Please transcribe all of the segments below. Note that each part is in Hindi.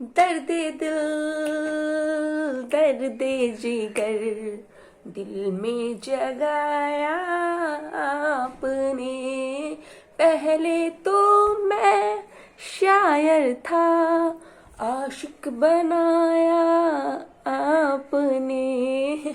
दर्द दिल, दर्द जिगर, दिल में जगाया आपने। पहले तो मैं शायर था, आशिक बनाया आपने।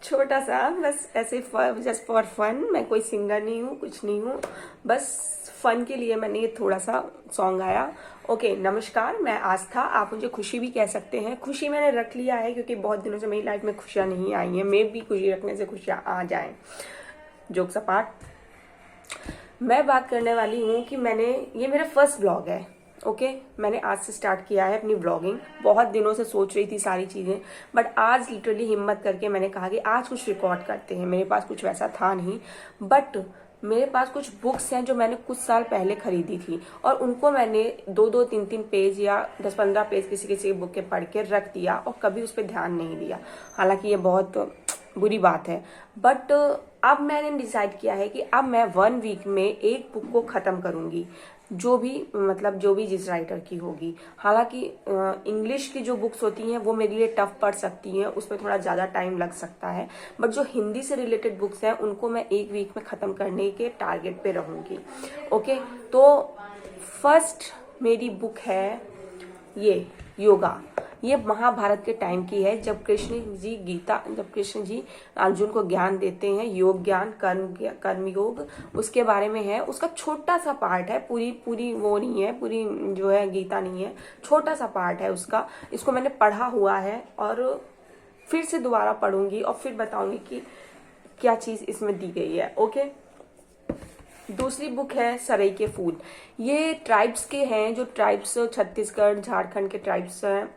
छोटा सा, बस ऐसे जस्ट फॉर फन। मैं कोई सिंगर नहीं हूँ, कुछ नहीं हूँ, बस फन के लिए मैंने ये थोड़ा सा सॉन्ग गाया। ओके, नमस्कार, मैं आस्था। आप मुझे खुशी भी कह सकते हैं। खुशी मैंने रख लिया है क्योंकि बहुत दिनों से मेरी लाइफ में खुशियाँ नहीं आई हैं। मैं भी खुशी रखने से खुशियाँ आ जाएं। जोक्स अपार्ट, मैं बात करने वाली हूँ कि ये मेरा फर्स्ट ब्लॉग है। ओके, मैंने आज से स्टार्ट किया है अपनी ब्लॉगिंग। बहुत दिनों से सोच रही थी सारी चीज़ें, बट आज लिटरली हिम्मत करके मैंने कहा कि आज कुछ रिकॉर्ड करते हैं। मेरे पास कुछ वैसा था नहीं, बट मेरे पास कुछ बुक्स हैं जो मैंने कुछ साल पहले खरीदी थी, और उनको मैंने 2-2, 3-3 पेज या 10-15 पेज किसी किसी बुक के पढ़ के रख दिया और कभी उस पर ध्यान नहीं दिया। हालांकि ये बहुत बुरी बात है, बट अब मैंने डिसाइड किया है कि अब मैं 1 वीक में एक बुक को ख़त्म करूँगी, जो भी जिस राइटर की होगी। हालांकि इंग्लिश की जो बुक्स होती हैं वो मेरे लिए टफ पड़ सकती हैं, उसमें थोड़ा ज़्यादा टाइम लग सकता है, बट जो हिंदी से रिलेटेड बुक्स हैं उनको मैं 1 वीक में ख़त्म करने के टारगेट पे रहूँगी। ओके, तो फर्स्ट मेरी बुक है ये योगा। ये महाभारत के टाइम की है, जब कृष्ण जी अर्जुन को ज्ञान देते हैं, योग ज्ञान, कर्म योग, उसके बारे में है। उसका छोटा सा पार्ट है, पूरी वो नहीं है, पूरी जो है गीता नहीं है, छोटा सा पार्ट है उसका। इसको मैंने पढ़ा हुआ है और फिर से दोबारा पढ़ूंगी और फिर बताऊंगी कि क्या चीज़ इसमें दी गई है। ओके, दूसरी बुक है सरई के फूल। ये ट्राइब्स के हैं, जो ट्राइब्स छत्तीसगढ़ झारखंड के ट्राइब्स हैं,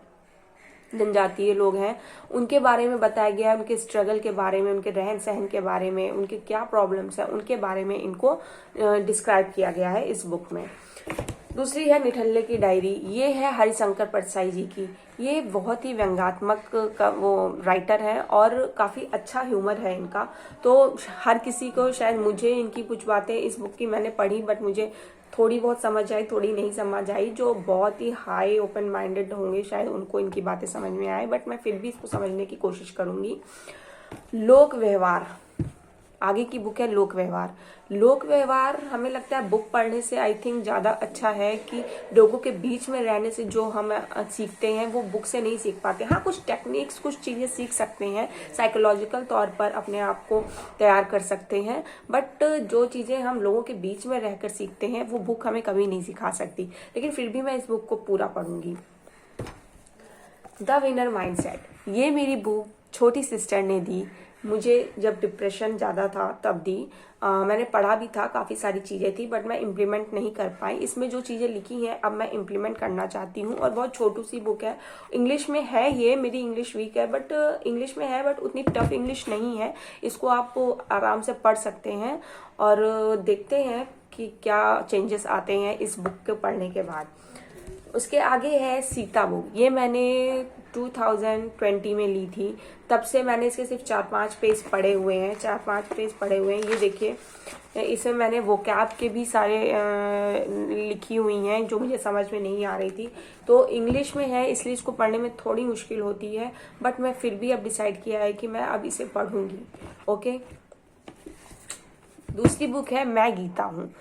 जनजातीय लोग हैं, उनके बारे में बताया गया है। उनके स्ट्रगल के बारे में, उनके रहन सहन के बारे में, उनके क्या प्रॉब्लम्स हैं, उनके बारे में इनको डिस्क्राइब किया गया है इस बुक में। दूसरी है निठल्ले की डायरी। ये है हरिशंकर परसाई जी की। ये बहुत ही व्यंग्यात्मक का वो राइटर है और काफ़ी अच्छा ह्यूमर है इनका। तो हर किसी को, शायद मुझे इनकी कुछ बातें इस बुक की मैंने पढ़ी, बट मुझे थोड़ी बहुत समझ आई, थोड़ी नहीं समझ आई। जो बहुत ही हाई ओपन माइंडेड होंगे शायद उनको इनकी बातें समझ में आए, बट मैं फिर भी इसको समझने की कोशिश करूंगी। लोक व्यवहार, आगे की बुक है लोक व्यवहार। लोक व्यवहार हमें लगता है बुक पढ़ने से आई थिंक ज़्यादा अच्छा है, कि लोगों के बीच में रहने से जो हम सीखते हैं वो बुक से नहीं सीख पाते। हाँ, कुछ टेक्निक्स, कुछ चीज़ें सीख सकते हैं, साइकोलॉजिकल तौर पर अपने आप को तैयार कर सकते हैं, बट जो चीज़ें हम लोगों के बीच में रहकर सीखते हैं वो बुक हमें कभी नहीं सिखा सकती। लेकिन फिर भी मैं इस बुक को पूरा पढ़ूंगी। द विनर माइंडसेट, ये मेरी बुक छोटी सिस्टर ने दी मुझे, जब डिप्रेशन ज़्यादा था तब दी। मैंने पढ़ा भी था, काफ़ी सारी चीज़ें थी, बट मैं इम्प्लीमेंट नहीं कर पाई। इसमें जो चीज़ें लिखी हैं अब मैं इम्प्लीमेंट करना चाहती हूँ, और बहुत छोटी सी बुक है। इंग्लिश में है, ये मेरी इंग्लिश वीक है, बट इंग्लिश में है, बट उतनी टफ इंग्लिश नहीं है। इसको आप आराम से पढ़ सकते हैं, और देखते हैं कि क्या चेंजेस आते हैं इस बुक को पढ़ने के बाद। उसके आगे है सीता बुक। ये मैंने 2020 में ली थी, तब से मैंने इसके सिर्फ 4-5 पेज पढ़े हुए हैं, 4-5 पेज पढ़े हुए हैं। ये देखिए, इसमें मैंने वोकैब के भी सारे लिखी हुई हैं जो मुझे समझ में नहीं आ रही थी। तो इंग्लिश में है, इसलिए इसको पढ़ने में थोड़ी मुश्किल होती है, बट मैं फिर भी अब डिसाइड किया है कि मैं अब इसे पढ़ूंगी। ओके, दूसरी बुक है मैं गीता हूँ।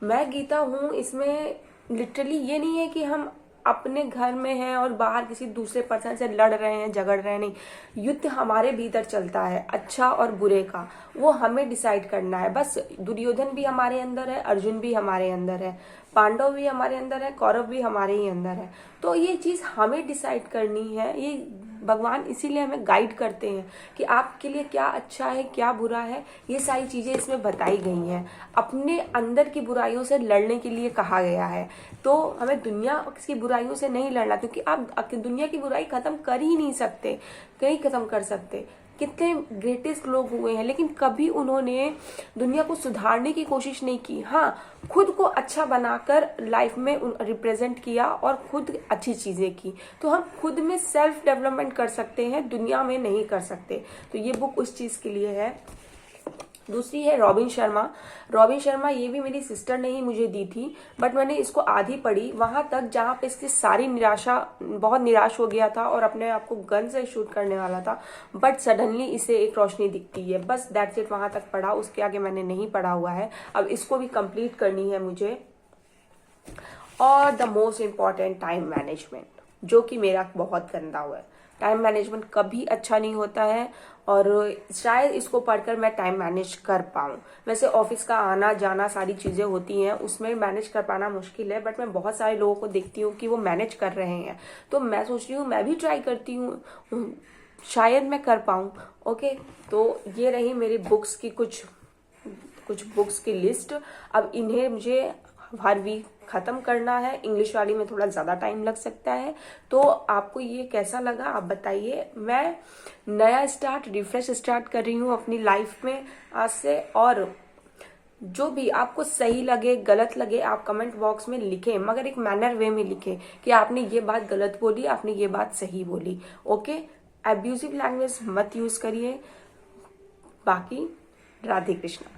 मैं गीता हूँ, इसमें लिटरली ये नहीं है कि हम अपने घर में हैं और बाहर किसी दूसरे पर्सन से लड़ रहे हैं, झगड़ रहे हैं, नहीं। युद्ध हमारे भीतर चलता है, अच्छा और बुरे का, वो हमें डिसाइड करना है। बस दुर्योधन भी हमारे अंदर है, अर्जुन भी हमारे अंदर है, पांडव भी हमारे अंदर है, कौरव भी हमारे ही अंदर है। तो ये चीज़ हमें डिसाइड करनी है। ये भगवान इसीलिए हमें गाइड करते हैं कि आपके लिए क्या अच्छा है, क्या बुरा है। ये सारी चीज़ें इसमें बताई गई हैं। अपने अंदर की बुराइयों से लड़ने के लिए कहा गया है। तो हमें दुनिया की बुराइयों से नहीं लड़ना, क्योंकि आप दुनिया की बुराई खत्म कर ही नहीं सकते, नहीं खत्म कर सकते। कितने ग्रेटेस्ट लोग हुए हैं, लेकिन कभी उन्होंने दुनिया को सुधारने की कोशिश नहीं की। हाँ, खुद को अच्छा बनाकर लाइफ में रिप्रेजेंट किया और खुद अच्छी चीज़ें की। तो हम खुद में सेल्फ डेवलपमेंट कर सकते हैं, दुनिया में नहीं कर सकते। तो ये बुक उस चीज़ के लिए है। दूसरी है रॉबिन शर्मा। रॉबिन शर्मा ये भी मेरी सिस्टर ने ही मुझे दी थी, बट मैंने इसको आधी पढ़ी वहां तक जहां पे इसकी सारी निराशा, बहुत निराश हो गया था और अपने आप को गन से शूट करने वाला था, बट सडनली इसे एक रोशनी दिखती है, बस दैट्स इट। वहां तक पढ़ा, उसके आगे मैंने नहीं पढ़ा हुआ है। अब इसको भी कंप्लीट करनी है मुझे। और the most important, time management, जो कि मेरा बहुत गंदा हुआ है। टाइम मैनेजमेंट कभी अच्छा नहीं होता है और शायद इसको पढ़कर मैं टाइम मैनेज कर पाऊँ। वैसे ऑफिस का आना जाना सारी चीज़ें होती हैं, उसमें मैनेज कर पाना मुश्किल है, बट मैं बहुत सारे लोगों को देखती हूँ कि वो मैनेज कर रहे हैं, तो मैं सोच रही हूँ मैं भी ट्राई करती हूँ, शायद मैं कर पाऊँ। ओके, तो ये रही मेरी बुक्स की कुछ बुक्स की लिस्ट। अब इन्हें मुझे हर वीक खत्म करना है। इंग्लिश वाली में थोड़ा ज़्यादा टाइम लग सकता है। तो आपको ये कैसा लगा आप बताइए। मैं नया स्टार्ट, रिफ्रेश स्टार्ट कर रही हूँ अपनी लाइफ में आज से, और जो भी आपको सही लगे गलत लगे आप कमेंट बॉक्स में लिखें, मगर एक मैनर वे में लिखें कि आपने ये बात गलत बोली, आपने ये बात सही बोली। ओके, एब्यूजिव लैंग्वेज मत यूज करिए। बाकी राधे कृष्णा।